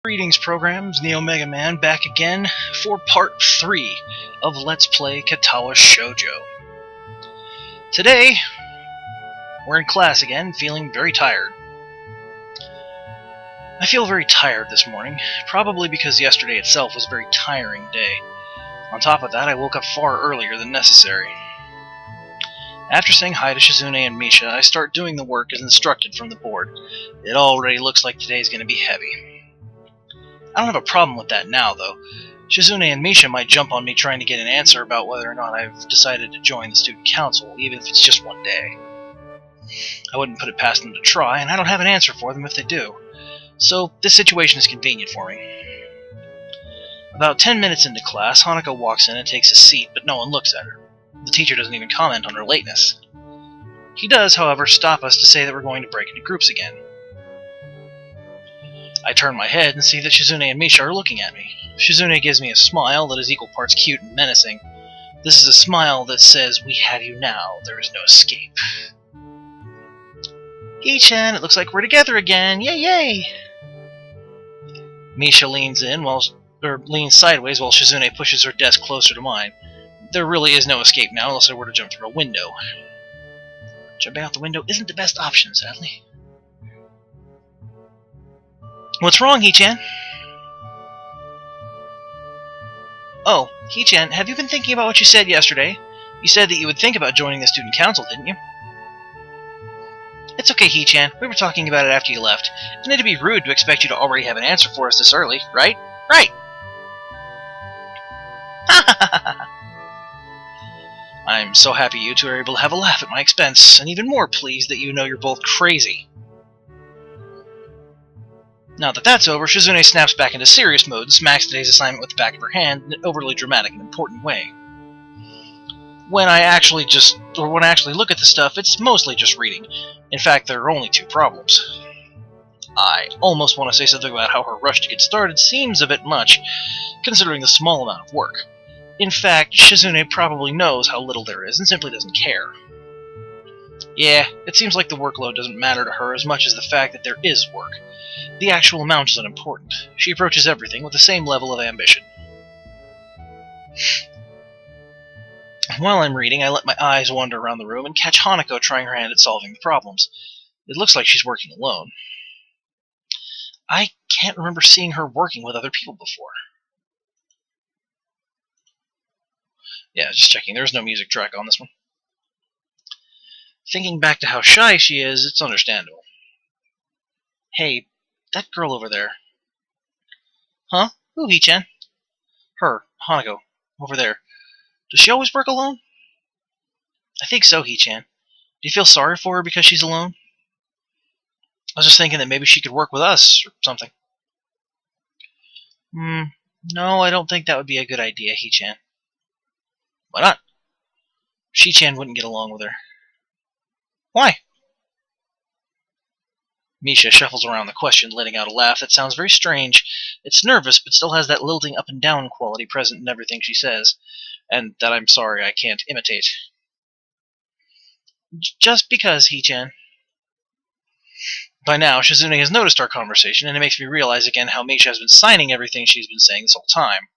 Greetings programs, NeoMegaMan back again for part 3 of Let's Play Katawa Shoujo. Today, we're in class again, feeling very tired. I feel very tired this morning, probably because yesterday itself was a very tiring day. On top of that, I woke up far earlier than necessary. After saying hi to Shizune and Misha, I start doing the work as instructed from the board. It already looks like today's going to be heavy. I don't have a problem with that now, though. Shizune and Misha might jump on me trying to get an answer about whether or not I've decided to join the student council, even if it's just one day. I wouldn't put it past them to try, and I don't have an answer for them if they do. So, this situation is convenient for me. About 10 minutes into class, Hanako walks in and takes a seat, but no one looks at her. The teacher doesn't even comment on her lateness. He does, however, stop us to say that we're going to break into groups again. I turn my head and see that Shizune and Misha are looking at me. Shizune gives me a smile that is equal parts cute and menacing. This is a smile that says, "We have you now, there is no escape." "Hee-chan, it looks like we're together again, yay yay!" Misha leans sideways while Shizune pushes her desk closer to mine. There really is no escape now unless I were to jump through a window. Jumping out the window isn't the best option, sadly. "What's wrong, Hee-chan?" "Oh, Hee-chan, have you been thinking about what you said yesterday? You said that you would think about joining the student council, didn't you?" "It's okay, Hee-chan. We were talking about it after you left. And it'd be rude to expect you to already have an answer for us this early, right? Right!" Ha ha ha ha! I'm so happy you two are able to have a laugh at my expense, and even more pleased that you know you're both crazy. Now that that's over, Shizune snaps back into serious mode and smacks today's assignment with the back of her hand in an overly dramatic and important way. When I actually look at the stuff, it's mostly just reading. In fact, there are only two problems. I almost want to say something about how her rush to get started seems a bit much, considering the small amount of work. In fact, Shizune probably knows how little there is and simply doesn't care. Yeah, it seems like the workload doesn't matter to her as much as the fact that there is work. The actual amount is unimportant. She approaches everything with the same level of ambition. While I'm reading, I let my eyes wander around the room and catch Hanako trying her hand at solving the problems. It looks like she's working alone. I can't remember seeing her working with other people before. Yeah, just checking. There's no music track on this one. Thinking back to how shy she is, it's understandable. "Hey, that girl over there." "Huh? Who, Hee-chan?" "Her, Hanako, over there. Does she always work alone?" "I think so, Hee-chan. Do you feel sorry for her because she's alone?" "I was just thinking that maybe she could work with us, or something." No, I don't think that would be a good idea, Hee-chan." "Why not?" "Shi-chan wouldn't get along with her." "Why?" Misha shuffles around the question, letting out a laugh that sounds very strange. It's nervous, but still has that lilting up and down quality present in everything she says, and that I'm sorry I can't imitate. "Just because, Hee-chan." By now, Shizune has noticed our conversation, and it makes me realize again how Misha has been signing everything she's been saying this whole time.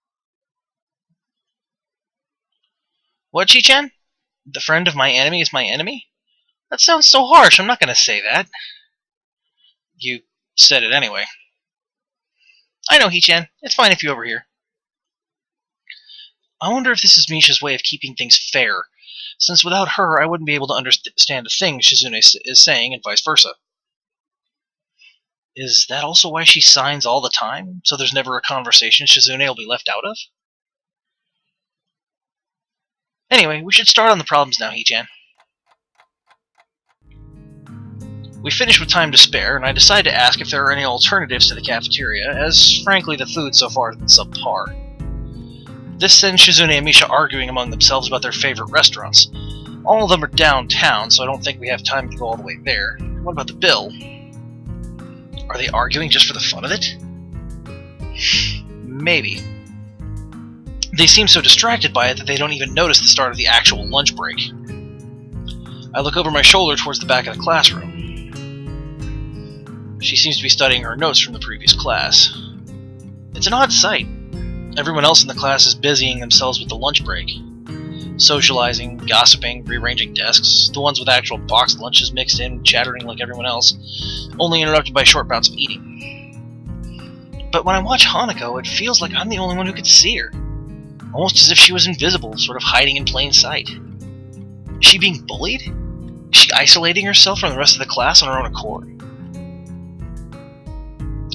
"What, Shi-chan? The friend of my enemy is my enemy? That sounds so harsh, I'm not going to say that." "You said it anyway." "I know, Hee-chan. It's fine if you overhear." I wonder if this is Misha's way of keeping things fair, since without her I wouldn't be able to understand a thing Shizune is saying, and vice versa. Is that also why she signs all the time, so there's never a conversation Shizune will be left out of? Anyway, we should start on the problems now, Hee-chan. We finish with time to spare, and I decide to ask if there are any alternatives to the cafeteria, as frankly the food so far has been subpar. This sends Shizune and Misha arguing among themselves about their favorite restaurants. All of them are downtown, so I don't think we have time to go all the way there. What about the bill? Are they arguing just for the fun of it? Maybe. They seem so distracted by it that they don't even notice the start of the actual lunch break. I look over my shoulder towards the back of the classroom. She seems to be studying her notes from the previous class. It's an odd sight. Everyone else in the class is busying themselves with the lunch break. Socializing, gossiping, rearranging desks, the ones with actual boxed lunches mixed in, chattering like everyone else, only interrupted by short bouts of eating. But when I watch Hanako, it feels like I'm the only one who could see her. Almost as if she was invisible, sort of hiding in plain sight. Is she being bullied? Is she isolating herself from the rest of the class on her own accord?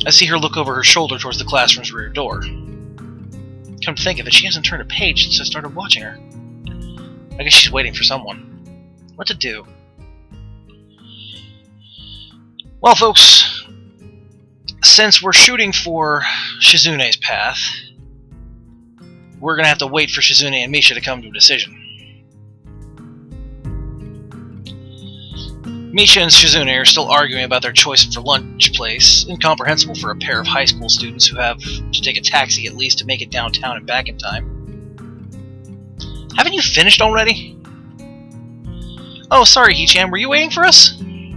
I see her look over her shoulder towards the classroom's rear door. Come to think of it, she hasn't turned a page since I started watching her. I guess she's waiting for someone. What to do? Well, folks, since we're shooting for Shizune's path, we're going to have to wait for Shizune and Misha to come to a decision. Misha and Shizune are still arguing about their choice for lunch place, incomprehensible for a pair of high school students who have to take a taxi at least to make it downtown and back in time. Haven't you finished already? Oh, sorry, Hee-chan, were you waiting for us? You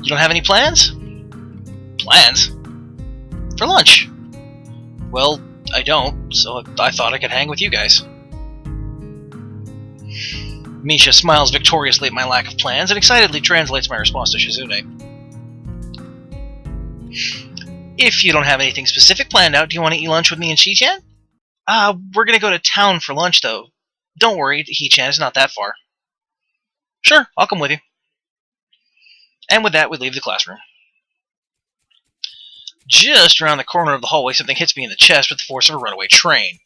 don't have any plans? Plans? For lunch? Well, I don't, so I thought I could hang with you guys. Misha smiles victoriously at my lack of plans and excitedly translates my response to Shizune. If you don't have anything specific planned out, do you want to eat lunch with me and Hee-chan? We're gonna go to town for lunch, though. Don't worry, Hee-chan, it's not that far. Sure, I'll come with you. And with that, we leave the classroom. Just around the corner of the hallway, something hits me in the chest with the force of a runaway train.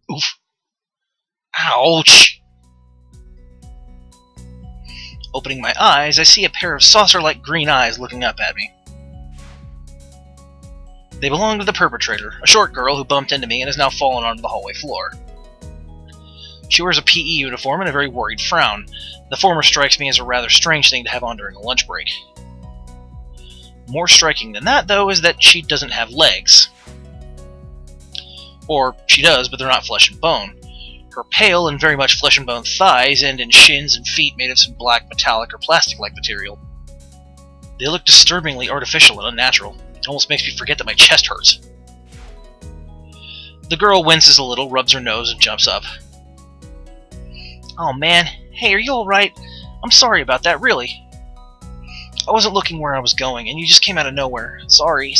Oof. Ouch! Opening my eyes, I see a pair of saucer-like green eyes looking up at me. They belong to the perpetrator, a short girl who bumped into me and has now fallen onto the hallway floor. She wears a PE uniform and a very worried frown. The former strikes me as a rather strange thing to have on during a lunch break. More striking than that, though, is that she doesn't have legs. Or, she does, but they're not flesh and bone. Her pale and very much flesh and bone thighs end in shins and feet made of some black metallic or plastic-like material. They look disturbingly artificial and unnatural. It almost makes me forget that my chest hurts. The girl winces a little, rubs her nose, and jumps up. Oh man, hey, are you alright? I'm sorry about that, really. I wasn't looking where I was going, and you just came out of nowhere. Sorry.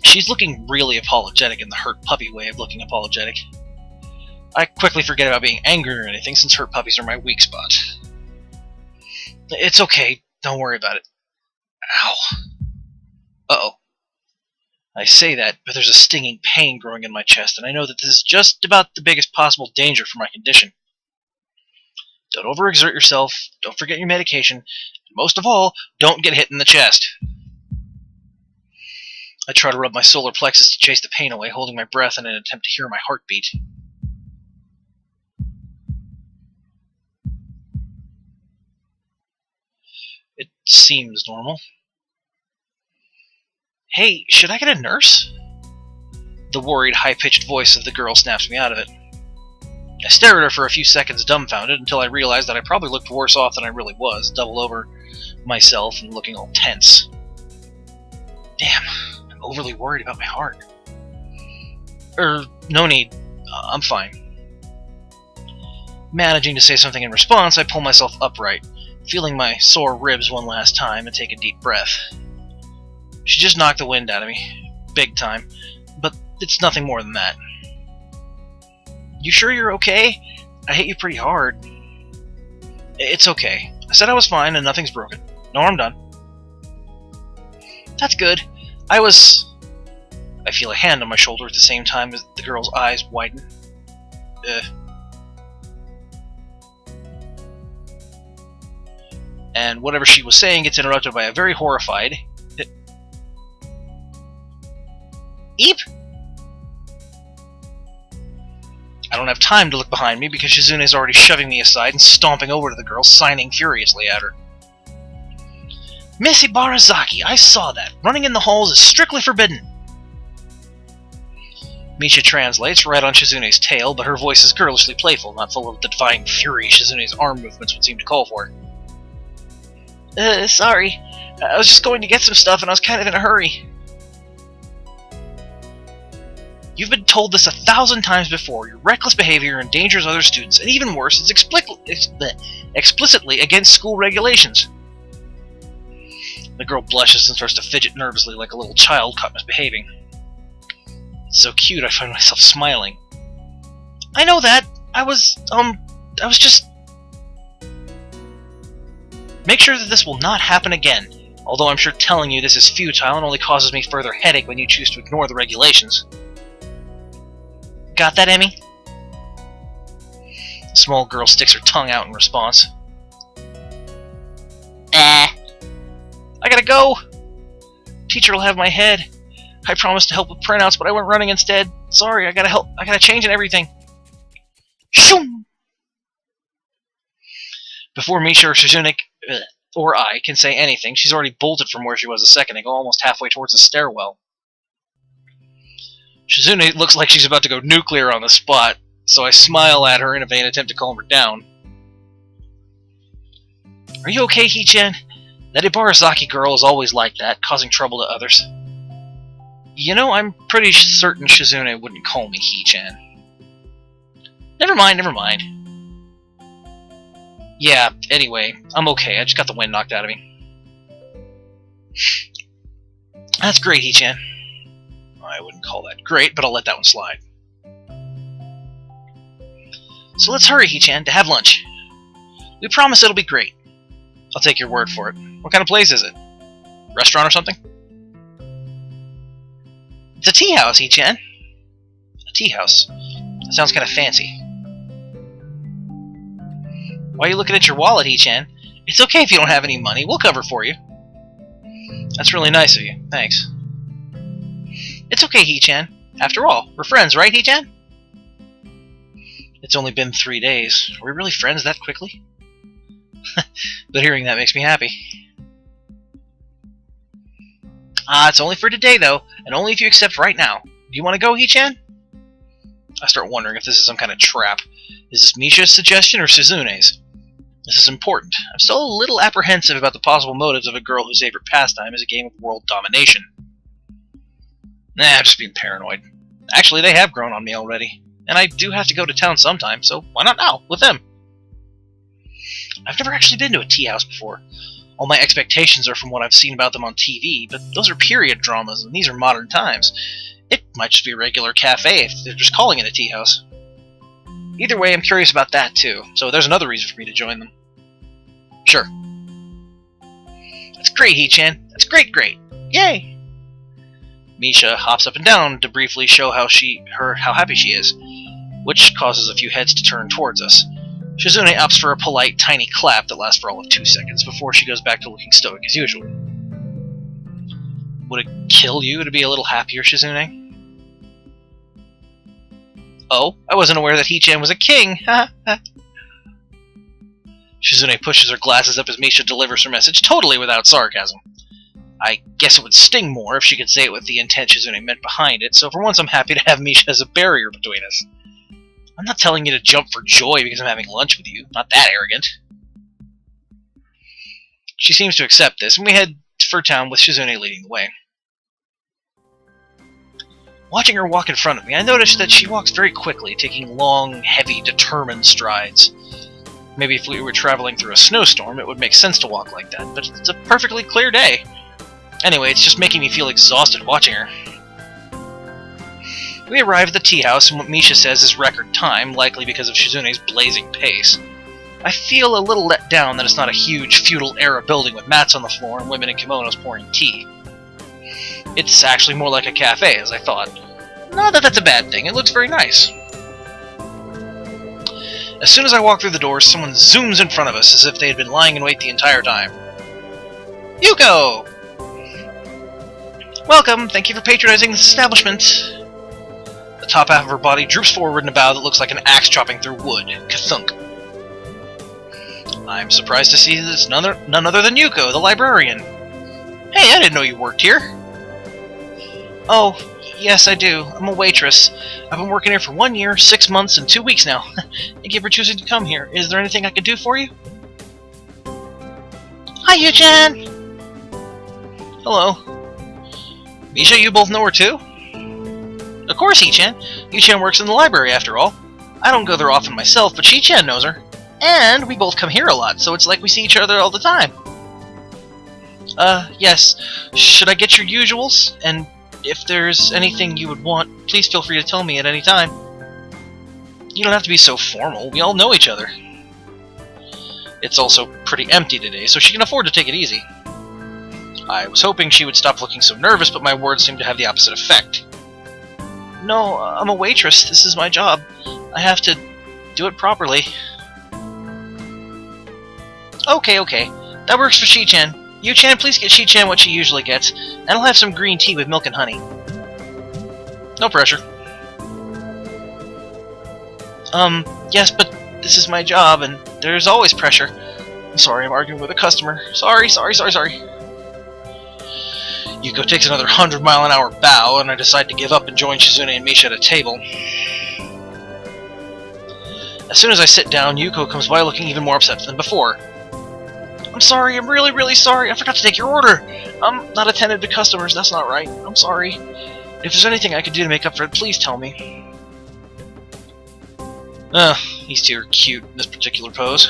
She's looking really apologetic in the hurt puppy way of looking apologetic. I quickly forget about being angry or anything, since hurt puppies are my weak spot. It's okay, don't worry about it. Ow. Uh-oh. I say that, but there's a stinging pain growing in my chest, and I know that this is just about the biggest possible danger for my condition. Don't overexert yourself, don't forget your medication, and most of all, don't get hit in the chest. I try to rub my solar plexus to chase the pain away, holding my breath in an attempt to hear my heartbeat. It seems normal. Hey, should I get a nurse? The worried, high-pitched voice of the girl snaps me out of it. I stare at her for a few seconds dumbfounded until I realized that I probably looked worse off than I really was, doubled over myself and looking all tense. Damn, I'm overly worried about my heart. No need. I'm fine. Managing to say something in response, I pull myself upright, feeling my sore ribs one last time and take a deep breath. She just knocked the wind out of me. Big time. But it's nothing more than that. You sure you're okay? I hit you pretty hard. It's okay. I said I was fine and nothing's broken. No harm done. That's good. I feel a hand on my shoulder at the same time as the girl's eyes widen. And whatever she was saying gets interrupted by a very horrified... Eep! I don't have time to look behind me because Shizune is already shoving me aside and stomping over to the girl, signing furiously at her. Miss Ibarazaki, I saw that. Running in the halls is strictly forbidden. Misha translates right on Shizune's tail, but her voice is girlishly playful, not full of the divine fury Shizune's arm movements would seem to call for. Sorry. I was just going to get some stuff and I was kind of in a hurry. You've been told this 1,000 times before. Your reckless behavior endangers other students, and even worse, it's explicitly against school regulations. The girl blushes and starts to fidget nervously like a little child caught misbehaving. It's so cute, I find myself smiling. I know that. I was just... Make sure that this will not happen again, although I'm sure telling you this is futile and only causes me further headache when you choose to ignore the regulations. Got that, Emmy? The small girl sticks her tongue out in response. I gotta go! Teacher will have my head. I promised to help with printouts, but I went running instead. Sorry, I gotta help. I gotta change and everything. Shoom! Before Misha or Shizune or I can say anything, she's already bolted from where she was a second ago, almost halfway towards the stairwell. Shizune looks like she's about to go nuclear on the spot, so I smile at her in a vain attempt to calm her down. Are you okay, Hee-chan? That Ibarasaki girl is always like that, causing trouble to others. You know, I'm pretty certain Shizune wouldn't call me Hee-chan. Never mind, never mind. Yeah, anyway, I'm okay. I just got the wind knocked out of me. That's great, Hee-chan. I wouldn't call that great, but I'll let that one slide. So let's hurry, Hee-chan, to have lunch. We promise it'll be great. I'll take your word for it. What kind of place is it? Restaurant or something? It's a tea house, Hee-chan. A tea house. That sounds kind of fancy. Why are you looking at your wallet, Hee-chan? It's okay if you don't have any money. We'll cover for you. That's really nice of you. Thanks. It's okay, Hee-chan. After all, we're friends, right, Hee-chan? It's only been 3 days. Are we really friends that quickly? But hearing that makes me happy. It's only for today, though, and only if you accept right now. Do you want to go, Hee-chan? I start wondering if this is some kind of trap. Is this Misha's suggestion or Shizune's? This is important. I'm still a little apprehensive about the possible motives of a girl whose favorite pastime is a game of world domination. Nah, I'm just being paranoid. Actually, they have grown on me already. And I do have to go to town sometime, so why not now, with them? I've never actually been to a tea house before. All my expectations are from what I've seen about them on TV, but those are period dramas, and these are modern times. It might just be a regular cafe if they're just calling it a tea house. Either way, I'm curious about that too, so there's another reason for me to join them. Sure. That's great, Hee-chan. That's great. Yay! Misha hops up and down to briefly show how happy she is, which causes a few heads to turn towards us. Shizune opts for a polite, tiny clap that lasts for all of 2 seconds before she goes back to looking stoic as usual. Would it kill you to be a little happier, Shizune? Oh, I wasn't aware that Hee-chan was a king! Shizune pushes her glasses up as Misha delivers her message, totally without sarcasm. I guess it would sting more if she could say it with the intent Shizune meant behind it, so for once I'm happy to have Misha as a barrier between us. I'm not telling you to jump for joy because I'm having lunch with you. Not that arrogant. She seems to accept this, and we head for town with Shizune leading the way. Watching her walk in front of me, I noticed that she walks very quickly, taking long, heavy, determined strides. Maybe if we were traveling through a snowstorm, it would make sense to walk like that, but it's a perfectly clear day. Anyway, it's just making me feel exhausted watching her. We arrive at the tea house in what Misha says is record time, likely because of Shizune's blazing pace. I feel a little let down that it's not a huge, feudal-era building with mats on the floor and women in kimonos pouring tea. It's actually more like a cafe, as I thought. Not that that's a bad thing, it looks very nice. As soon as I walk through the doors, someone zooms in front of us as if they had been lying in wait the entire time. Yuko! Welcome, thank you for patronizing this establishment. The top half of her body droops forward in a bow that looks like an axe chopping through wood. Kathunk. I'm surprised to see that it's none other than Yuko, the librarian. Hey, I didn't know you worked here. Oh, yes I do. I'm a waitress. I've been working here for 1 year, 6 months, and 2 weeks now. Thank you for choosing to come here. Is there anything I can do for you? Hi, Yu-chan! Hello. Misha, you both know her too? Of course, He-chan. Yu-chan works in the library, after all. I don't go there often myself, but She-chan knows her. And we both come here a lot, so it's like we see each other all the time. Yes. Should I get your usuals? And if there's anything you would want, please feel free to tell me at any time. You don't have to be so formal. We all know each other. It's also pretty empty today, so she can afford to take it easy. I was hoping she would stop looking so nervous, but my words seem to have the opposite effect. No, I'm a waitress. This is my job. I have to do it properly. Okay. That works for She-chan. Yu-chan, please get She-chan what she usually gets, and I'll have some green tea with milk and honey. No pressure. Yes, but this is my job, and there's always pressure. I'm sorry, I'm arguing with a customer. Sorry. Yuko takes another 100-mile-an-hour bow, and I decide to give up and join Shizune and Misha at a table. As soon as I sit down, Yuko comes by looking even more upset than before. I'm sorry, I'm really sorry. I forgot to take your order. I'm not attentive to customers, that's not right. I'm sorry. If there's anything I could do to make up for it, please tell me. These two are cute in this particular pose.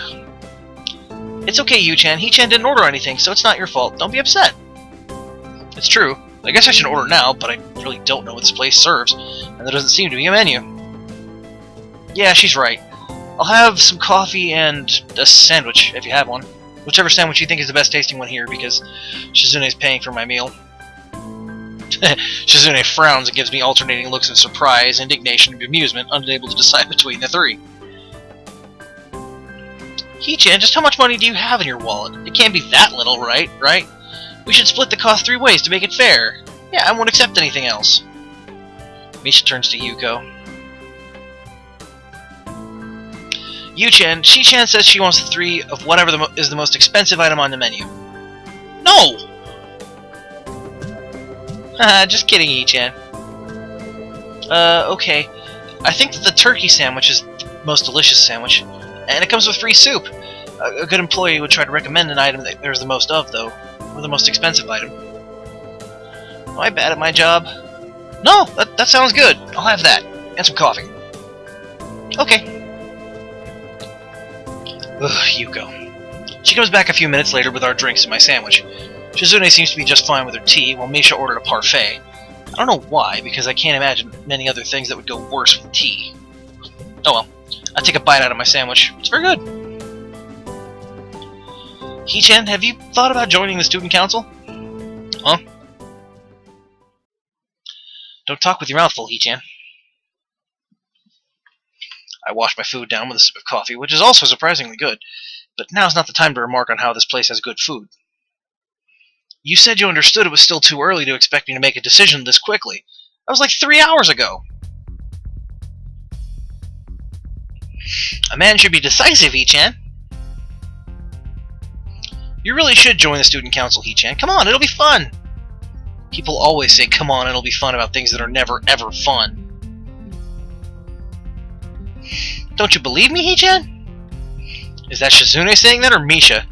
It's okay, Yu-chan. He-chan didn't order anything, so it's not your fault. Don't be upset. It's true. I guess I should order now, but I really don't know what this place serves, and there doesn't seem to be a menu. Yeah, she's right. I'll have some coffee and a sandwich, if you have one. Whichever sandwich you think is the best tasting one here, because Shizune's paying for my meal. Shizune frowns and gives me alternating looks of surprise, indignation, and amusement, unable to decide between the three. He-chan, just how much money do you have in your wallet? It can't be that little, right? We should split the cost 3 ways to make it fair. Yeah, I won't accept anything else. Misha turns to Yuko. Yu-chan, She-chan says she wants the 3 of whatever is the most expensive item on the menu. No! Haha, just kidding, Yu-chan. Okay. I think that the turkey sandwich is the most delicious sandwich, and it comes with free soup. A good employee would try to recommend an item that there's the most of, though, or the most expensive item. Am I bad at my job? No, that sounds good. I'll have that, and some coffee. Okay. Ugh, Yuko. She comes back a few minutes later with our drinks and my sandwich. Shizune seems to be just fine with her tea, while Misha ordered a parfait. I don't know why, because I can't imagine many other things that would go worse with tea. Oh well. I take a bite out of my sandwich. It's very good. He-chan, have you thought about joining the student council? Huh? Don't talk with your mouth full, He-chan. I wash my food down with a sip of coffee, which is also surprisingly good, but now's not the time to remark on how this place has good food. You said you understood it was still too early to expect me to make a decision this quickly. That was like 3 hours ago. A man should be decisive, He-chan. You really should join the student council, He-chan. Come on, it'll be fun. People always say, come on, it'll be fun about things that are never, ever fun. Don't you believe me, He-chan? Is that Shizune saying that, or Misha?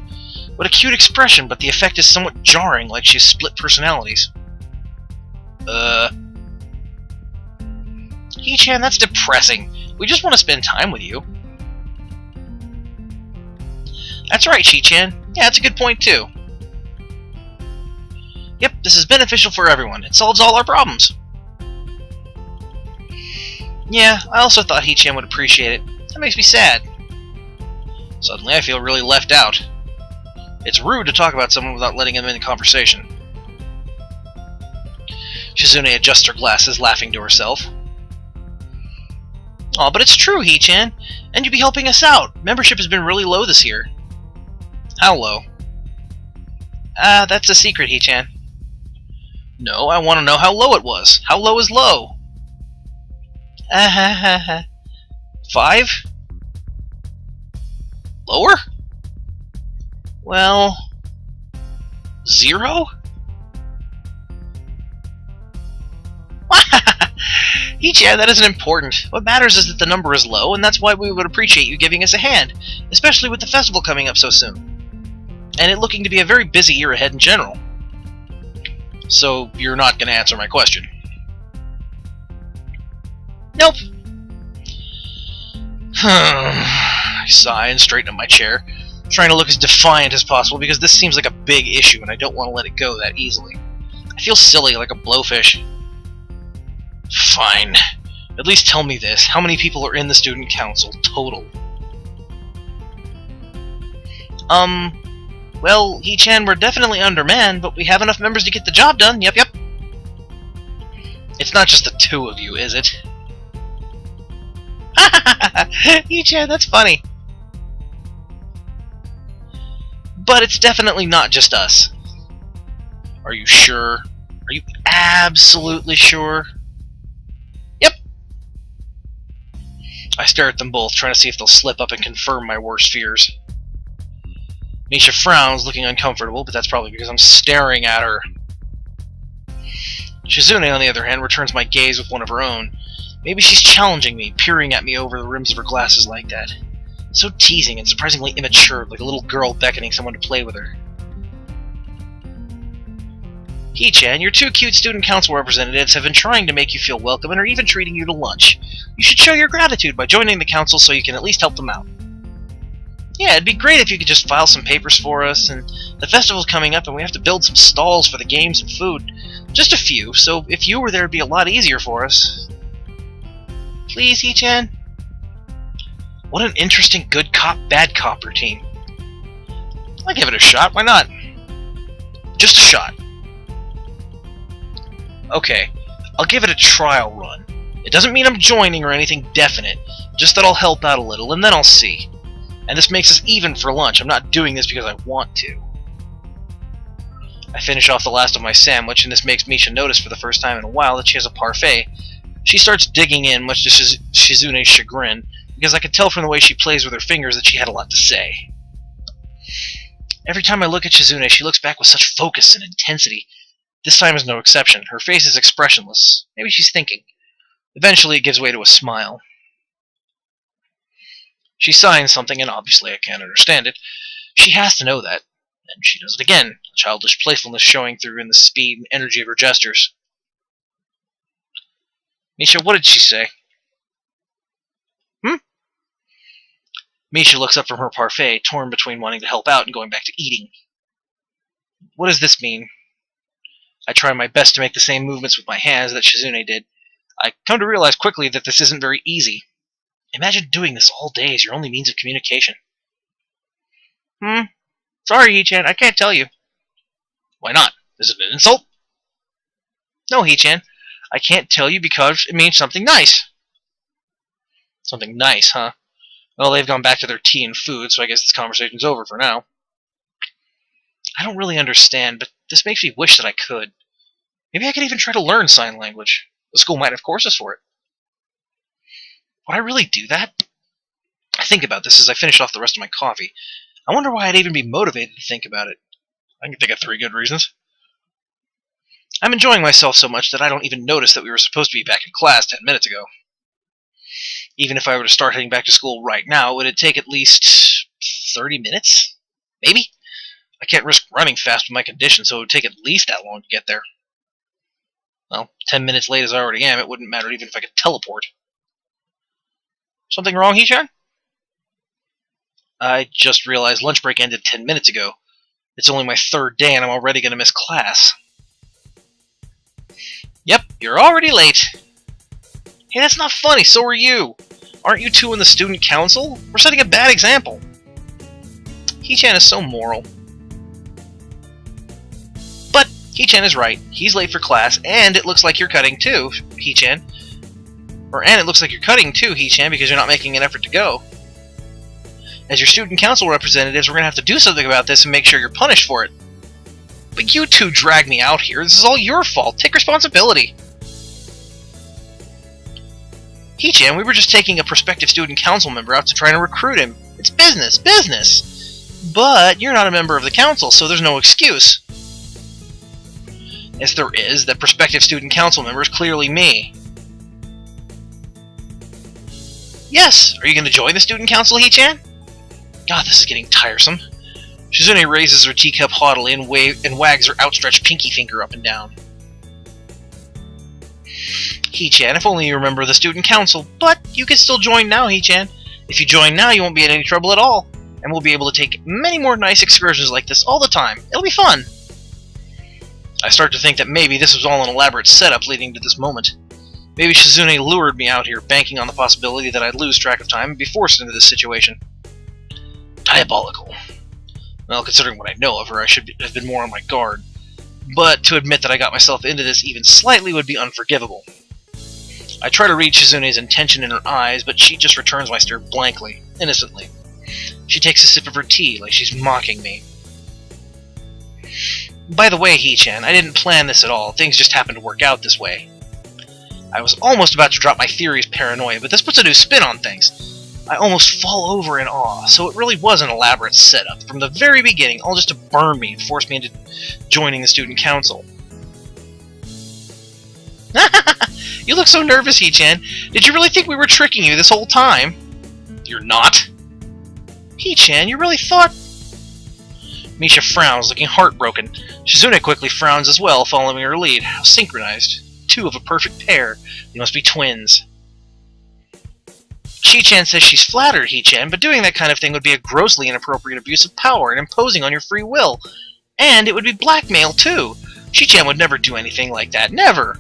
What a cute expression, but the effect is somewhat jarring, like she's split personalities. He-chan, that's depressing. We just want to spend time with you. That's right, She-chan. Yeah, that's a good point, too. Yep, this is beneficial for everyone. It solves all our problems. Yeah, I also thought He-chan would appreciate it. That makes me sad. Suddenly I feel really left out. It's rude to talk about someone without letting them in the conversation. Shizune adjusts her glasses, laughing to herself. Aw, but it's true, He-chan. And you'd be helping us out. Membership has been really low this year. How low? That's a secret, He-chan. No, I want to know how low it was. How low is low? 5? Lower? Well... 0? He-chan, that isn't important. What matters is that the number is low, and that's why we would appreciate you giving us a hand, especially with the festival coming up so soon. and it looking to be a very busy year ahead in general. So, you're not going to answer my question? Nope. I sigh and straighten up my chair, trying to look as defiant as possible because this seems like a big issue and I don't want to let it go that easily. I feel silly, like a blowfish. Fine. At least tell me this. How many people are in the student council, total? Well, Hee-chan, we're definitely undermanned, but we have enough members to get the job done. Yep. It's not just the two of you, is it? Hee-chan, that's funny. But it's definitely not just us. Are you sure? Are you absolutely sure? Yep. I stare at them both, trying to see if they'll slip up and confirm my worst fears. Misha frowns, looking uncomfortable, but that's probably because I'm staring at her. Shizune, on the other hand, returns my gaze with one of her own. Maybe she's challenging me, peering at me over the rims of her glasses like that. So teasing and surprisingly immature, like a little girl beckoning someone to play with her. Hee-chan, your two cute student council representatives have been trying to make you feel welcome and are even treating you to lunch. You should show your gratitude by joining the council so you can at least help them out. Yeah, it'd be great if you could just file some papers for us, and the festival's coming up and we have to build some stalls for the games and food. Just a few, so if you were there it'd be a lot easier for us. Please, Hee-chan? What an interesting good cop, bad cop routine. I'll give it a shot, why not? Just a shot. Okay, I'll give it a trial run. It doesn't mean I'm joining or anything definite, just that I'll help out a little, and then I'll see. And this makes us even for lunch. I'm not doing this because I want to. I finish off the last of my sandwich, and this makes Misha notice for the first time in a while that she has a parfait. She starts digging in, much to Shizune's chagrin, because I could tell from the way she plays with her fingers that she had a lot to say. Every time I look at Shizune, she looks back with such focus and intensity. This time is no exception. Her face is expressionless. Maybe she's thinking. Eventually it gives way to a smile. She signs something, and obviously I can't understand it. She has to know that. And she does it again, childish playfulness showing through in the speed and energy of her gestures. Misha, what did she say? Misha looks up from her parfait, torn between wanting to help out and going back to eating. What does this mean? I try my best to make the same movements with my hands that Shizune did. I come to realize quickly that this isn't very easy. Imagine doing this all day as your only means of communication. Sorry, Hee-chan, I can't tell you. Why not? Is it an insult? No, Hee-chan, I can't tell you because it means something nice. Something nice, huh? Well, they've gone back to their tea and food, so I guess this conversation's over for now. I don't really understand, but this makes me wish that I could. Maybe I could even try to learn sign language. The school might have courses for it. Would I really do that? I think about this as I finish off the rest of my coffee. I wonder why I'd even be motivated to think about it. I can think of 3 good reasons. I'm enjoying myself so much that I don't even notice that we were supposed to be back in class 10 minutes ago. Even if I were to start heading back to school right now, would it take at least 30 minutes? Maybe? I can't risk running fast with my condition, so it would take at least that long to get there. Well, 10 minutes late as I already am, it wouldn't matter even if I could teleport. Something wrong, Hee-chan? I just realized lunch break ended 10 minutes ago. It's only my 3rd day and I'm already going to miss class. Yep, you're already late. Hey, that's not funny, so are you. Aren't you two in the student council? We're setting a bad example. Hee-chan is so moral. But Hee-chan is right. He's late for class, and it looks like you're cutting too, Hee-chan. And it looks like you're cutting too, Hee-chan, because you're not making an effort to go. As your student council representatives, we're going to have to do something about this and make sure you're punished for it. But you two dragged me out here. This is all your fault. Take responsibility. Hee-chan, we were just taking a prospective student council member out to try to recruit him. It's business, business! But you're not a member of the council, so there's no excuse. Yes, there is. That prospective student council member is clearly me. Yes! Are you going to join the student council, Hee-chan? God, this is getting tiresome. Shizune raises her teacup haughtily and wags her outstretched pinky finger up and down. Hee-chan, if only you remember the student council, but you can still join now, Hee-chan. If you join now, you won't be in any trouble at all, and we'll be able to take many more nice excursions like this all the time. It'll be fun. I start to think that maybe this was all an elaborate setup leading to this moment. Maybe Shizune lured me out here, banking on the possibility that I'd lose track of time and be forced into this situation. Diabolical. Well, considering what I know of her, I should have been more on my guard. But to admit that I got myself into this even slightly would be unforgivable. I try to read Shizune's intention in her eyes, but she just returns my stare blankly, innocently. She takes a sip of her tea, like she's mocking me. By the way, Hee-chan, I didn't plan this at all. Things just happened to work out this way. I was almost about to drop my theory's paranoia, but this puts a new spin on things. I almost fall over in awe, so it really was an elaborate setup, from the very beginning, all just to burn me and force me into joining the student council. You look so nervous, Hee-chan. Did you really think we were tricking you this whole time? You're not. Hee-chan, you really thought... Misha frowns, looking heartbroken. Shizune quickly frowns as well, following her lead. How synchronized. Two of a perfect pair. They must be twins. Shi-chan says she's flattered, Hee-chan, but doing that kind of thing would be a grossly inappropriate abuse of power and imposing on your free will. And it would be blackmail, too. Shi-chan would never do anything like that. Never!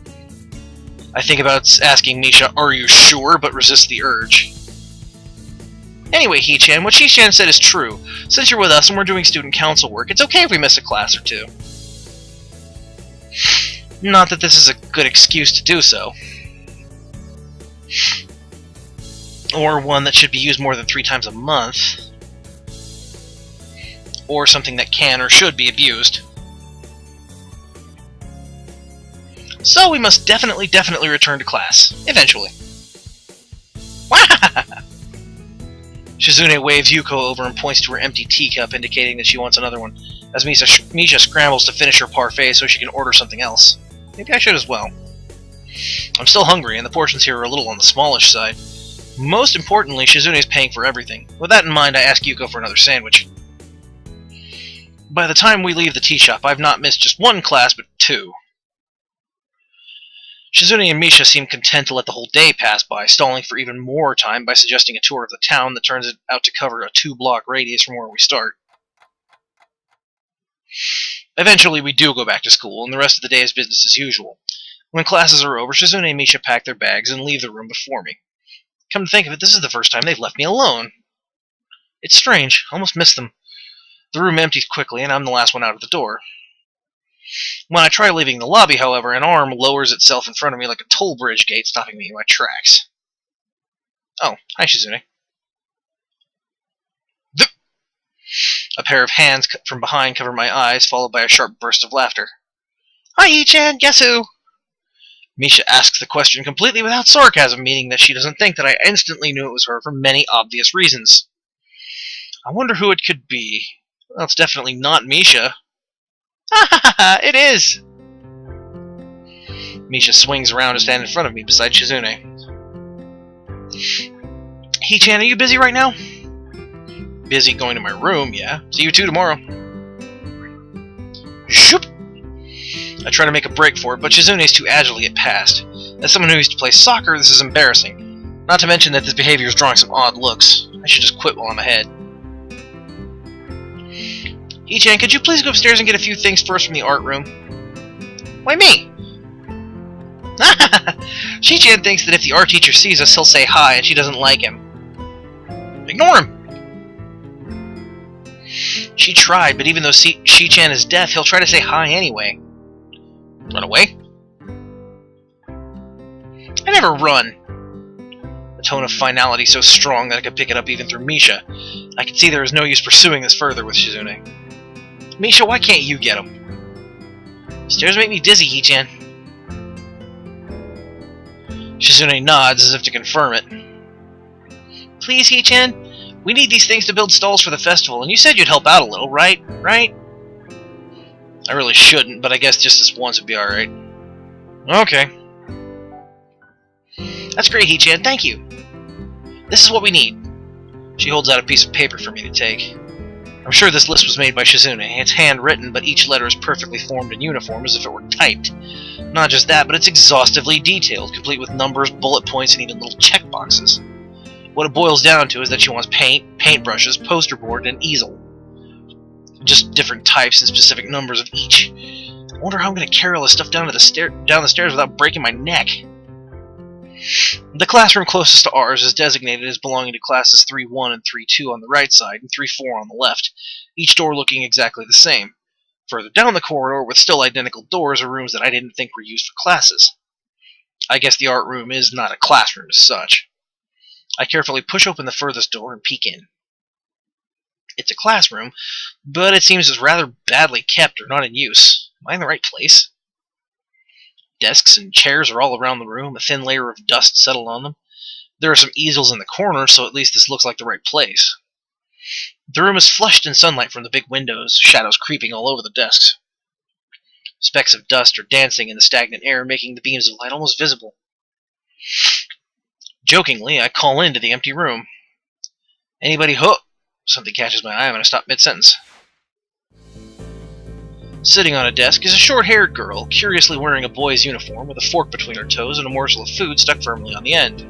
I think about asking Misha, "Are you sure?" but resist the urge. Anyway, Hee-chan, what Shi-chan said is true. Since you're with us and we're doing student council work, it's okay if we miss a class or two. Not that this is a good excuse to do so. Or one that should be used more than 3 times a month. Or something that can or should be abused. So we must definitely return to class. Eventually. Shizune waves Yuko over and points to her empty teacup, indicating that she wants another one, as Misha scrambles to finish her parfait so she can order something else. Maybe I should as well. I'm still hungry, and the portions here are a little on the smallish side. Most importantly, Shizune is paying for everything. With that in mind, I ask Yuko for another sandwich. By the time we leave the tea shop, I've not missed just 1 class, but 2. Shizune and Misha seem content to let the whole day pass by, stalling for even more time by suggesting a tour of the town that turns out to cover a 2-block radius from where we start. Eventually, we do go back to school, and the rest of the day is business as usual. When classes are over, Shizune and Misha pack their bags and leave the room before me. Come to think of it, this is the first time they've left me alone. It's strange, almost miss them. The room empties quickly, and I'm the last one out of the door. When I try leaving the lobby, however, an arm lowers itself in front of me like a toll bridge gate, stopping me in my tracks. Oh, hi, Shizune. A pair of hands from behind cover my eyes, followed by a sharp burst of laughter. Hi, Ii-chan, guess who? Misha asks the question completely without sarcasm, meaning that she doesn't think that I instantly knew it was her for many obvious reasons. I wonder who it could be. Well, it's definitely not Misha. Ha ha ha! It is! Misha swings around to stand in front of me beside Shizune. Hee-chan, are you busy right now? Busy going to my room, yeah. See you 2 tomorrow. Shoop! I try to make a break for it, but Shizune is too agile to get past. As someone who used to play soccer, this is embarrassing. Not to mention that this behavior is drawing some odd looks. I should just quit while I'm ahead. Hee-chan, could you please go upstairs and get a few things first from the art room? Why me? Shi-chan thinks that if the art teacher sees us, he'll say hi, and she doesn't like him. Ignore him! She tried, but even though Shi-chan is deaf, he'll try to say hi anyway. Run away? I never run. The tone of finality so strong that I could pick it up even through Misha. I could see there is no use pursuing this further with Shizune. Misha, why can't you get him? Stairs make me dizzy, Hee-chan. Shizune nods as if to confirm it. Please, Hee-chan? We need these things to build stalls for the festival, and you said you'd help out a little, right? Right? I really shouldn't, but I guess just this once would be alright. Okay. That's great, Hee-chan, thank you. This is what we need. She holds out a piece of paper for me to take. I'm sure this list was made by Shizune. It's handwritten, but each letter is perfectly formed and uniform as if it were typed. Not just that, but it's exhaustively detailed, complete with numbers, bullet points, and even little checkboxes. What it boils down to is that she wants paint, paintbrushes, poster board, and easel. Just different types and specific numbers of each. I wonder how I'm going to carry all this stuff down the stairs without breaking my neck. The classroom closest to ours is designated as belonging to classes 3-1 and 3-2 on the right side and 3-4 on the left, each door looking exactly the same. Further down the corridor, with still identical doors, are rooms that I didn't think were used for classes. I guess the art room is not a classroom as such. I carefully push open the furthest door and peek in. It's a classroom, but it seems as rather badly kept or not in use. Am I in the right place? Desks and chairs are all around the room, a thin layer of dust settled on them. There are some easels in the corner, so at least this looks like the right place. The room is flushed in sunlight from the big windows, shadows creeping all over the desks. Specks of dust are dancing in the stagnant air, making the beams of light almost visible. Jokingly, I call into the empty room. Anybody ho? Something catches my eye and I stop mid-sentence. Sitting on a desk is a short-haired girl, curiously wearing a boy's uniform with a fork between her toes and a morsel of food stuck firmly on the end.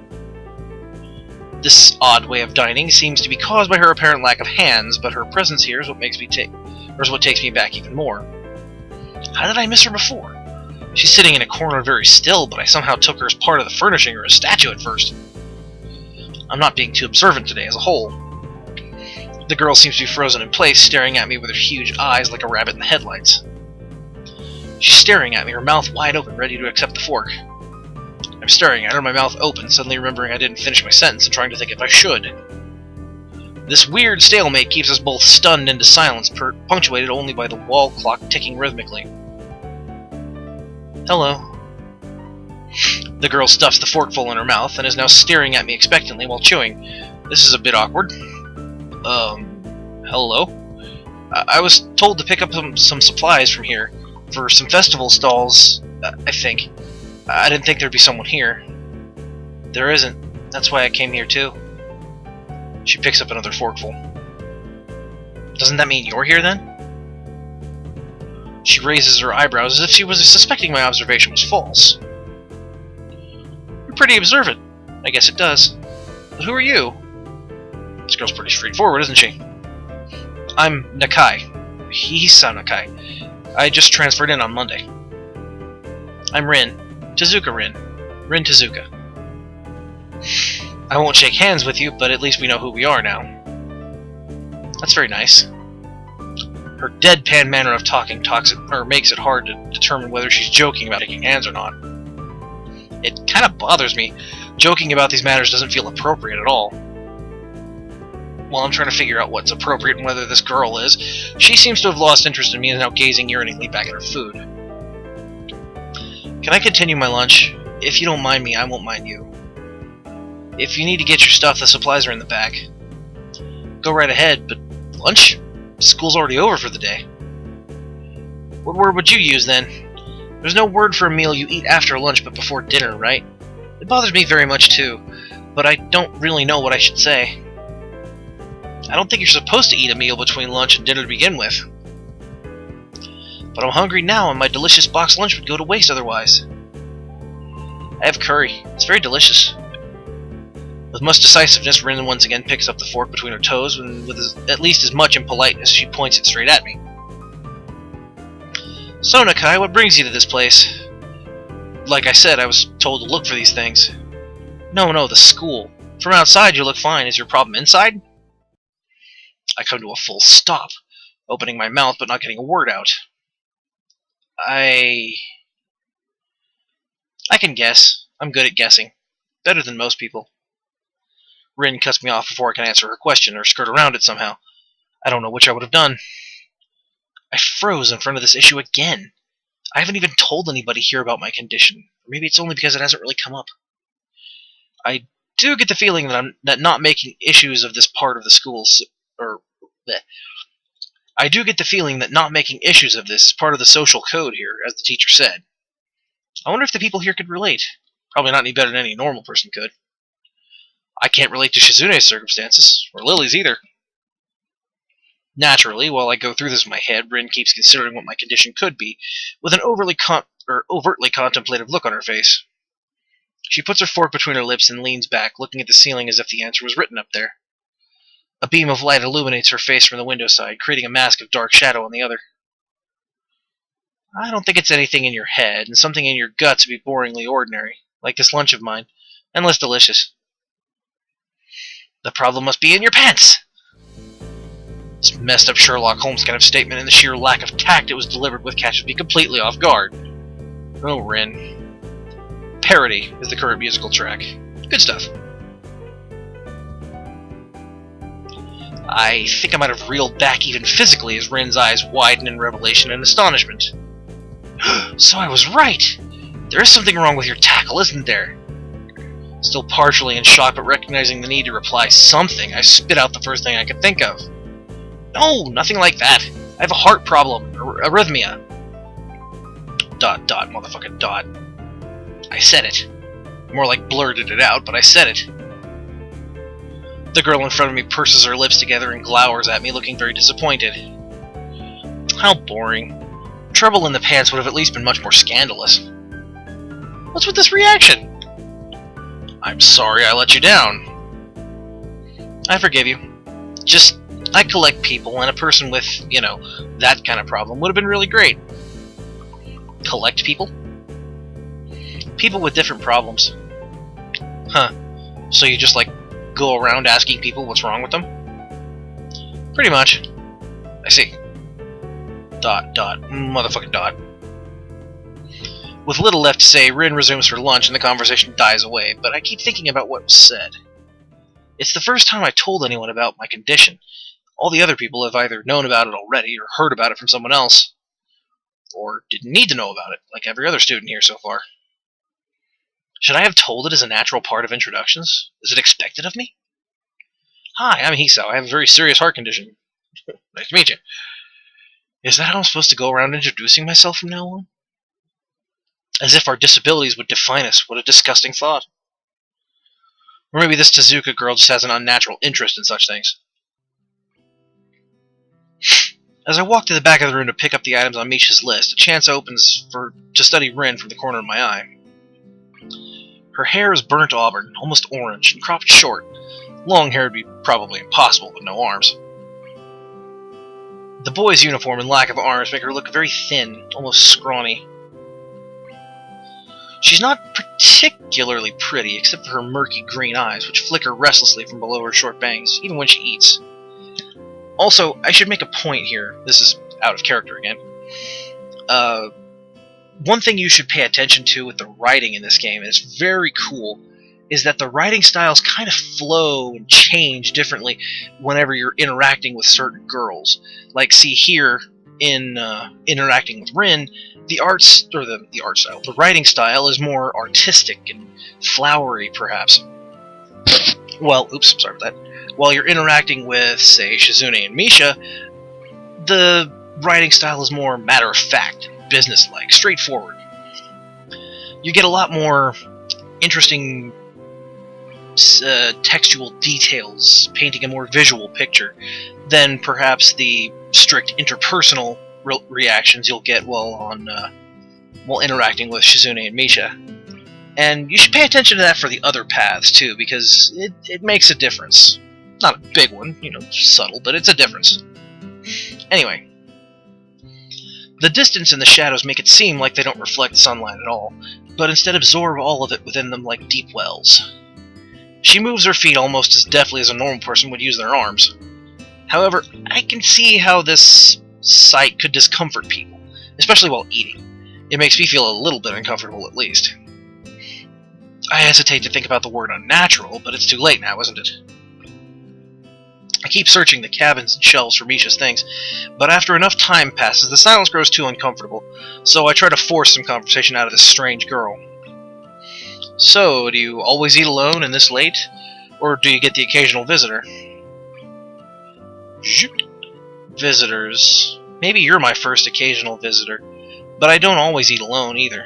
This odd way of dining seems to be caused by her apparent lack of hands, but her presence here is what takes me back even more. How did I miss her before? She's sitting in a corner very still, but I somehow took her as part of the furnishing or a statue at first. I'm not being too observant today as a whole. The girl seems to be frozen in place, staring at me with her huge eyes like a rabbit in the headlights. She's staring at me, her mouth wide open, ready to accept the fork. I'm staring at her, my mouth open, suddenly remembering I didn't finish my sentence and trying to think if I should. This weird stalemate keeps us both stunned into silence, punctuated only by the wall clock ticking rhythmically. Hello. The girl stuffs the forkful in her mouth and is now staring at me expectantly while chewing. This is a bit awkward. Hello? I was told to pick up some supplies from here, for some festival stalls, I think. I didn't think there'd be someone here. There isn't. That's why I came here too. She picks up another forkful. Doesn't that mean you're here then? She raises her eyebrows as if she was suspecting my observation was false. You're pretty observant. I guess it does. But who are you? This girl's pretty straightforward, isn't she? I'm Nakai. Hisa Nakai. I just transferred in on Monday. I'm Rin. Tezuka Rin. Rin Tezuka. I won't shake hands with you, but at least we know who we are now. That's very nice. Her deadpan manner of talking makes it hard to determine whether she's joking about shaking hands or not. It kind of bothers me. Joking about these matters doesn't feel appropriate at all. While I'm trying to figure out what's appropriate and whether this girl is, she seems to have lost interest in me and is now gazing yearningly back at her food. Can I continue my lunch? If you don't mind me, I won't mind you. If you need to get your stuff, the supplies are in the back. Go right ahead, but lunch? School's already over for the day. What word would you use then? There's no word for a meal you eat after lunch but before dinner, right? It bothers me very much too, but I don't really know what I should say. I don't think you're supposed to eat a meal between lunch and dinner to begin with. But I'm hungry now and my delicious boxed lunch would go to waste otherwise. I have curry. It's very delicious. With much decisiveness, Rin once again picks up the fork between her toes and with at least as much impoliteness, she points it straight at me. So, Nakai, what brings you to this place? Like I said, I was told to look for these things. No, the school. From outside you look fine. Is your problem inside? I come to a full stop, opening my mouth but not getting a word out. I can guess. I'm good at guessing. Better than most people. Rin cuts me off before I can answer her question or skirt around it somehow. I don't know which I would have done. I froze in front of this issue again. I haven't even told anybody here about my condition. Or maybe it's only because it hasn't really come up. I do get the feeling that not making issues of this part of the school's I do get the feeling that not making issues of this is part of the social code here, as the teacher said. I wonder if the people here could relate. Probably not any better than any normal person could. I can't relate to Shizune's circumstances, or Lily's either. Naturally, while I go through this in my head, Rin keeps considering what my condition could be, with an overtly contemplative look on her face. She puts her fork between her lips and leans back, looking at the ceiling as if the answer was written up there. A beam of light illuminates her face from the window side, creating a mask of dark shadow on the other. I don't think it's anything in your head, and something in your gut to be boringly ordinary, like this lunch of mine, and less delicious. The problem must be in your pants! This messed up Sherlock Holmes kind of statement and the sheer lack of tact it was delivered with catches me completely off guard. Oh, Rin. Parody is the current musical track. Good stuff. I think I might have reeled back even physically as Rin's eyes widen in revelation and astonishment. So I was right! There is something wrong with your tackle, isn't there? Still partially in shock, but recognizing the need to reply something, I spit out the first thing I could think of. No, nothing like that. I have a heart problem, arrhythmia. ... motherfucking ... I said it. More like blurted it out, but I said it. The girl in front of me purses her lips together and glowers at me, looking very disappointed. How boring. Trouble in the pants would have at least been much more scandalous. What's with this reaction? I'm sorry I let you down. I forgive you. Just, I collect people, and a person with, that kind of problem would have been really great. Collect people? People with different problems. Huh. So you just, go around asking people what's wrong with them? Pretty much. I see. ... motherfucking ... With little left to say, Rin resumes her lunch and the conversation dies away, but I keep thinking about what was said. It's the first time I told anyone about my condition. All the other people have either known about it already or heard about it from someone else. Or didn't need to know about it, like every other student here so far. Should I have told it as a natural part of introductions? Is it expected of me? Hi, I'm Hiso. I have a very serious heart condition. Nice to meet you. Is that how I'm supposed to go around introducing myself from now on? As if our disabilities would define us. What a disgusting thought. Or maybe this Tezuka girl just has an unnatural interest in such things. As I walk to the back of the room to pick up the items on Misha's list, a chance opens to study Rin from the corner of my eye. Her hair is burnt auburn, almost orange, and cropped short. Long hair would be probably impossible with no arms. The boy's uniform and lack of arms make her look very thin, almost scrawny. She's not particularly pretty, except for her murky green eyes, which flicker restlessly from below her short bangs, even when she eats. Also, I should make a point here. This is out of character again. One thing you should pay attention to with the writing in this game, and it's very cool, is that the writing styles kind of flow and change differently whenever you're interacting with certain girls. Like, see here, in interacting with Rin, the writing style is more artistic and flowery, perhaps. Well, oops, sorry about that. While you're interacting with, say, Shizune and Misha, the writing style is more matter-of-fact, businesslike, straightforward. You get a lot more interesting textual details, painting a more visual picture, than perhaps the strict interpersonal reactions you'll get while interacting with Shizune and Misha. And you should pay attention to that for the other paths, too, because it makes a difference. Not a big one, subtle, but it's a difference. Anyway. The distance and the shadows make it seem like they don't reflect sunlight at all, but instead absorb all of it within them like deep wells. She moves her feet almost as deftly as a normal person would use their arms. However, I can see how this sight could discomfort people, especially while eating. It makes me feel a little bit uncomfortable, at least. I hesitate to think about the word unnatural, but it's too late now, isn't it? I keep searching the cabins and shelves for Misha's things, but after enough time passes, the silence grows too uncomfortable, so I try to force some conversation out of this strange girl. So, do you always eat alone and this late? Or do you get the occasional visitor? Visitors. Maybe you're my first occasional visitor, but I don't always eat alone either.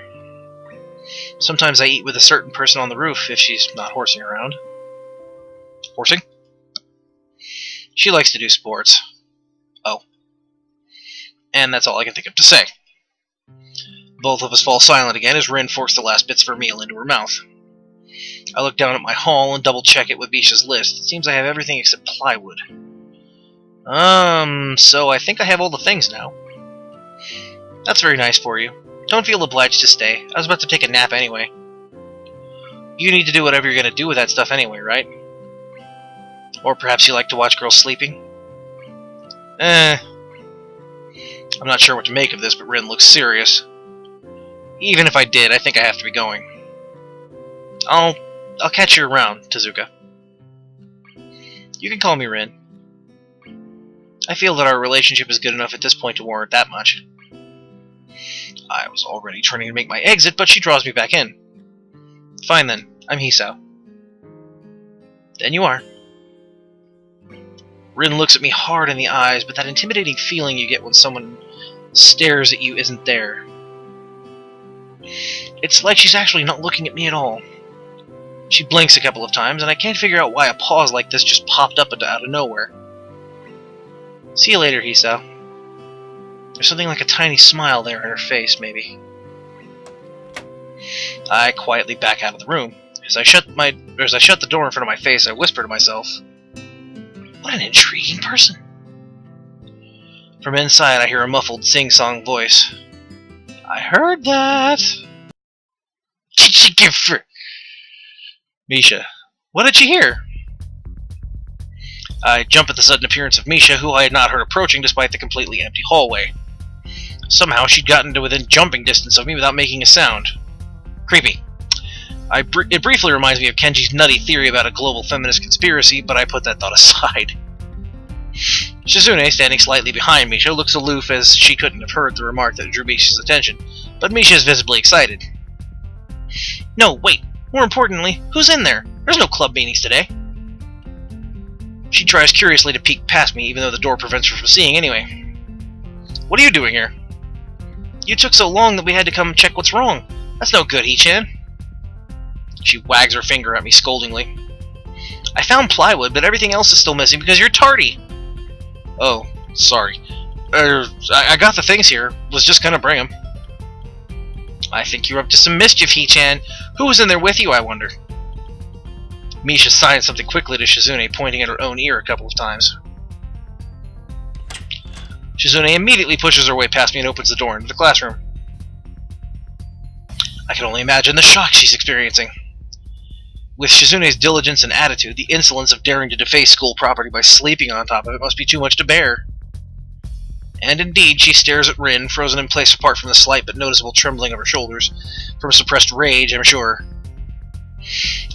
Sometimes I eat with a certain person on the roof if she's not horsing around. Horsing? She likes to do sports. Oh. And that's all I can think of to say. Both of us fall silent again as Rin forks the last bits of her meal into her mouth. I look down at my haul and double-check it with Misha's list. It seems I have everything except plywood. So I think I have all the things now. That's very nice for you. Don't feel obliged to stay. I was about to take a nap anyway. You need to do whatever you're going to do with that stuff anyway, right? Or perhaps you like to watch girls sleeping? I'm not sure what to make of this, but Rin looks serious. Even if I did, I think I have to be going. I'll catch you around, Tezuka. You can call me Rin. I feel that our relationship is good enough at this point to warrant that much. I was already turning to make my exit, but she draws me back in. Fine then, I'm Hisao. Then you are. Rin looks at me hard in the eyes, but that intimidating feeling you get when someone stares at you isn't there. It's like she's actually not looking at me at all. She blinks a couple of times, and I can't figure out why a pause like this just popped up out of nowhere. See you later, Hisao. There's something like a tiny smile there in her face, maybe. I quietly back out of the room. As I shut the door in front of my face, I whisper to myself, "What an intriguing person." From inside, I hear a muffled sing-song voice. "I heard that." Did she give for... Misha. What did she hear? I jump at the sudden appearance of Misha, who I had not heard approaching despite the completely empty hallway. Somehow she'd gotten to within jumping distance of me without making a sound. Creepy. It briefly reminds me of Kenji's nutty theory about a global feminist conspiracy, but I put that thought aside. Shizune, standing slightly behind Misha, looks aloof as she couldn't have heard the remark that drew Misha's attention, but Misha is visibly excited. No, wait. More importantly, who's in there? There's no club meetings today. She tries curiously to peek past me, even though the door prevents her from seeing anyway. What are you doing here? You took so long that we had to come check what's wrong. That's no good, Hee-chan. She wags her finger at me scoldingly. I found plywood, but everything else is still missing because you're tardy. Oh, sorry. I got the things here. Was just gonna bring them. I think you're up to some mischief, Hee-chan. Who was in there with you, I wonder? Misha signed something quickly to Shizune, pointing at her own ear a couple of times. Shizune immediately pushes her way past me and opens the door into the classroom. I can only imagine the shock she's experiencing. With Shizune's diligence and attitude, the insolence of daring to deface school property by sleeping on top of it must be too much to bear. And indeed, she stares at Rin, frozen in place apart from the slight but noticeable trembling of her shoulders, from suppressed rage, I'm sure.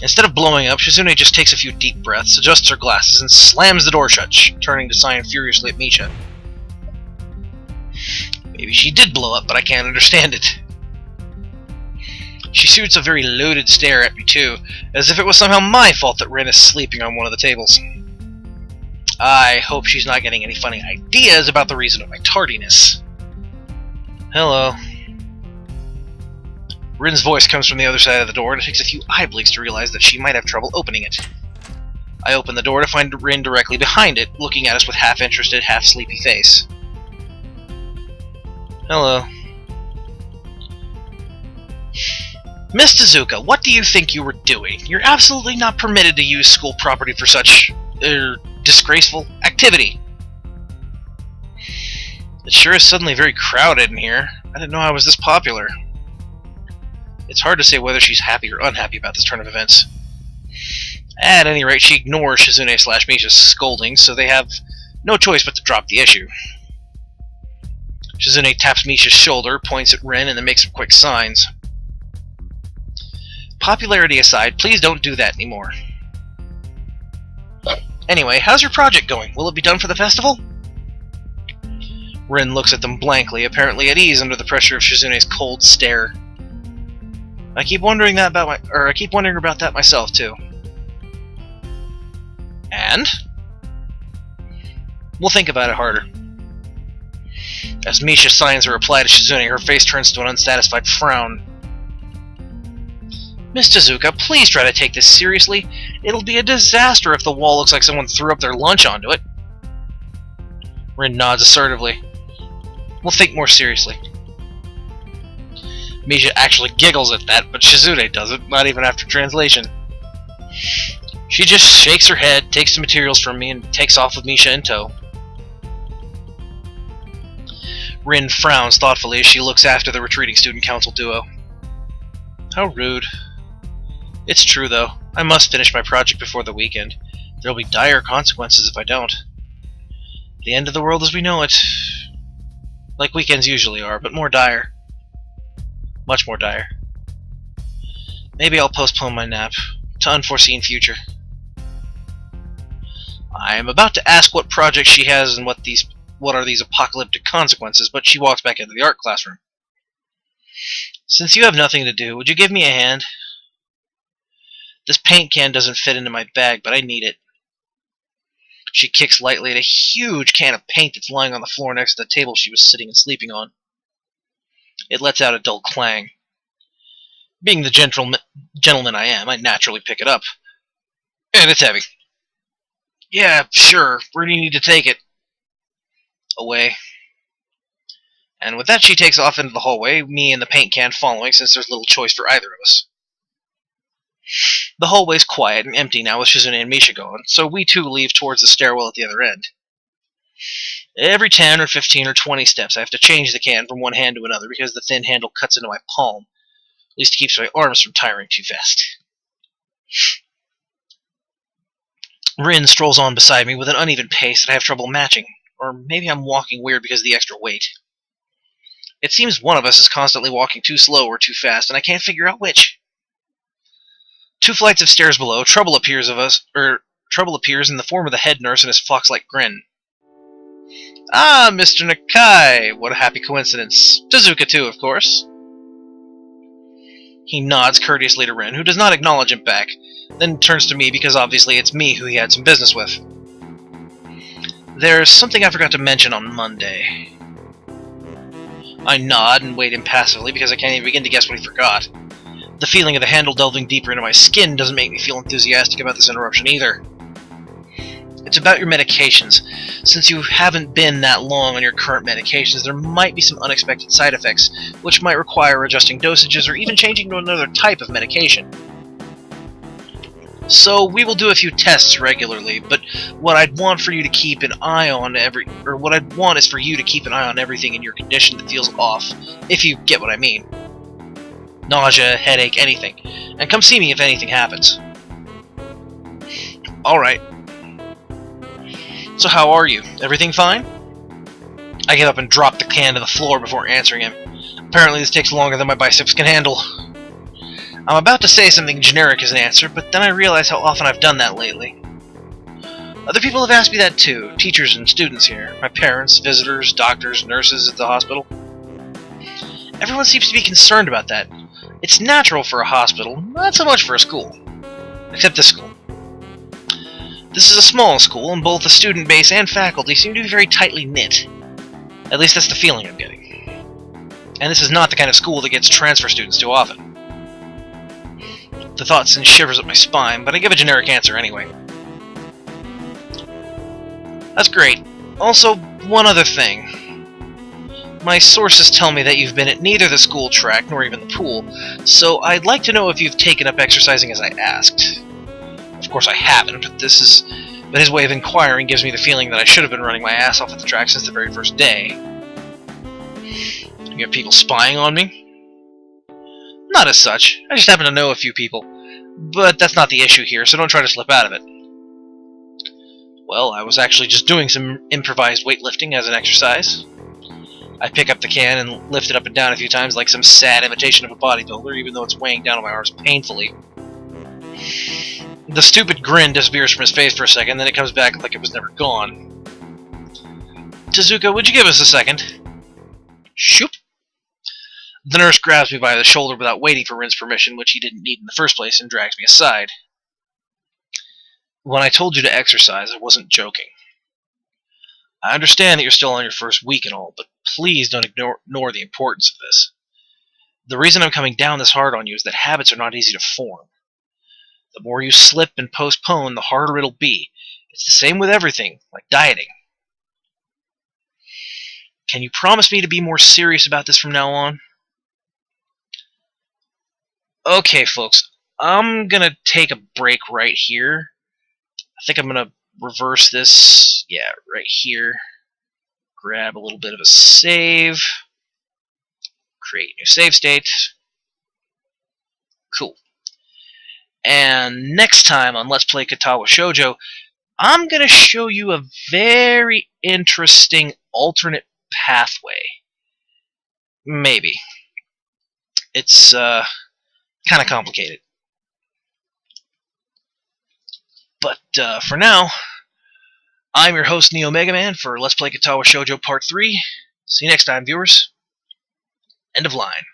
Instead of blowing up, Shizune just takes a few deep breaths, adjusts her glasses, and slams the door shut, turning to sign furiously at Misha. Maybe she did blow up, but I can't understand it. She shoots a very loaded stare at me, too, as if it was somehow my fault that Rin is sleeping on one of the tables. I hope she's not getting any funny ideas about the reason of my tardiness. Hello. Rin's voice comes from the other side of the door, and it takes a few eye blinks to realize that she might have trouble opening it. I open the door to find Rin directly behind it, looking at us with half-interested, half-sleepy face. Hello. Miss Tezuka, what do you think you were doing? You're absolutely not permitted to use school property for such, disgraceful activity. It sure is suddenly very crowded in here. I didn't know I was this popular. It's hard to say whether she's happy or unhappy about this turn of events. At any rate, she ignores Shizune/Misha's scolding, so they have no choice but to drop the issue. Shizune taps Misha's shoulder, points at Rin, and then makes some quick signs. Popularity aside, please don't do that anymore. Anyway, how's your project going? Will it be done for the festival? Rin looks at them blankly, apparently at ease under the pressure of Shizune's cold stare. I keep wondering about that myself too. And? We'll think about it harder. As Misha signs a reply to Shizune, her face turns to an unsatisfied frown. Miss Tezuka, please try to take this seriously. It'll be a disaster if the wall looks like someone threw up their lunch onto it. Rin nods assertively. We'll think more seriously. Misha actually giggles at that, but Shizune doesn't, not even after translation. She just shakes her head, takes the materials from me, and takes off with Misha in tow. Rin frowns thoughtfully as she looks after the retreating student council duo. How rude. It's true, though. I must finish my project before the weekend. There'll be dire consequences if I don't. The end of the world as we know it. Like weekends usually are, but more dire. Much more dire. Maybe I'll postpone my nap to unforeseen future. I am about to ask what project she has and what are these apocalyptic consequences, but she walks back into the art classroom. Since you have nothing to do, would you give me a hand? This paint can doesn't fit into my bag, but I need it. She kicks lightly at a huge can of paint that's lying on the floor next to the table she was sitting and sleeping on. It lets out a dull clang. Being the gentleman I am, I naturally pick it up. And it's heavy. Yeah, sure. Where do you need to take it? Away. And with that, she takes off into the hallway, me and the paint can following, since there's little choice for either of us. The hallway's quiet and empty now with Shizune and Misha gone, so we two leave towards the stairwell at the other end. Every 10 or 15 or 20 steps, I have to change the can from one hand to another because the thin handle cuts into my palm. At least it keeps my arms from tiring too fast. Rin strolls on beside me with an uneven pace that I have trouble matching. Or maybe I'm walking weird because of the extra weight. It seems one of us is constantly walking too slow or too fast, and I can't figure out which. 2 flights of stairs below, trouble appears in the form of the head nurse and his fox-like grin. Ah, Mr. Nakai! What a happy coincidence. Tezuka too, of course. He nods courteously to Rin, who does not acknowledge him back, then turns to me because obviously it's me who he had some business with. There's something I forgot to mention on Monday. I nod and wait impassively because I can't even begin to guess what he forgot. The feeling of the handle delving deeper into my skin doesn't make me feel enthusiastic about this interruption either. It's about your medications. Since you haven't been that long on your current medications, there might be some unexpected side effects, which might require adjusting dosages or even changing to another type of medication. So we will do a few tests regularly, but what I'd want for you to keep an eye on what I'd want is for you to keep an eye on everything in your condition that feels off, if you get what I mean. Nausea, headache, anything. And come see me if anything happens. Alright. So how are you? Everything fine? I get up and drop the can to the floor before answering him. Apparently this takes longer than my biceps can handle. I'm about to say something generic as an answer, but then I realize how often I've done that lately. Other people have asked me that too, teachers and students here, my parents, visitors, doctors, nurses at the hospital. Everyone seems to be concerned about that. It's natural for a hospital, not so much for a school. Except this school. This is a small school, and both the student base and faculty seem to be very tightly knit. At least that's the feeling I'm getting. And this is not the kind of school that gets transfer students too often. The thought sends shivers up my spine, but I give a generic answer anyway. That's great. Also, one other thing. My sources tell me that you've been at neither the school track nor even the pool, so I'd like to know if you've taken up exercising as I asked. Of course I haven't, but his way of inquiring gives me the feeling that I should have been running my ass off at the track since the very first day. You have people spying on me? Not as such. I just happen to know a few people. But that's not the issue here, so don't try to slip out of it. Well, I was actually just doing some improvised weightlifting as an exercise. I pick up the can and lift it up and down a few times like some sad imitation of a bodybuilder, even though it's weighing down on my arms painfully. The stupid grin disappears from his face for a second, then it comes back like it was never gone. Tezuka, would you give us a second? Shoop! The nurse grabs me by the shoulder without waiting for Rin's permission, which he didn't need in the first place, and drags me aside. When I told you to exercise, I wasn't joking. I understand that you're still on your first week and all, but please don't ignore the importance of this. The reason I'm coming down this hard on you is that habits are not easy to form. The more you slip and postpone, the harder it'll be. It's the same with everything, like dieting. Can you promise me to be more serious about this from now on? Okay, folks, I'm gonna take a break right here. I think I'm gonna reverse this, yeah, right here. Grab a little bit of a save. Create new save state. Cool. And next time on Let's Play Katawa Shoujo, I'm going to show you a very interesting alternate pathway. Maybe. It's kind of complicated. But for now, I'm your host, NeoMegaMan, for Let's Play Katawa Shoujo Part 3. See you next time, viewers. End of line.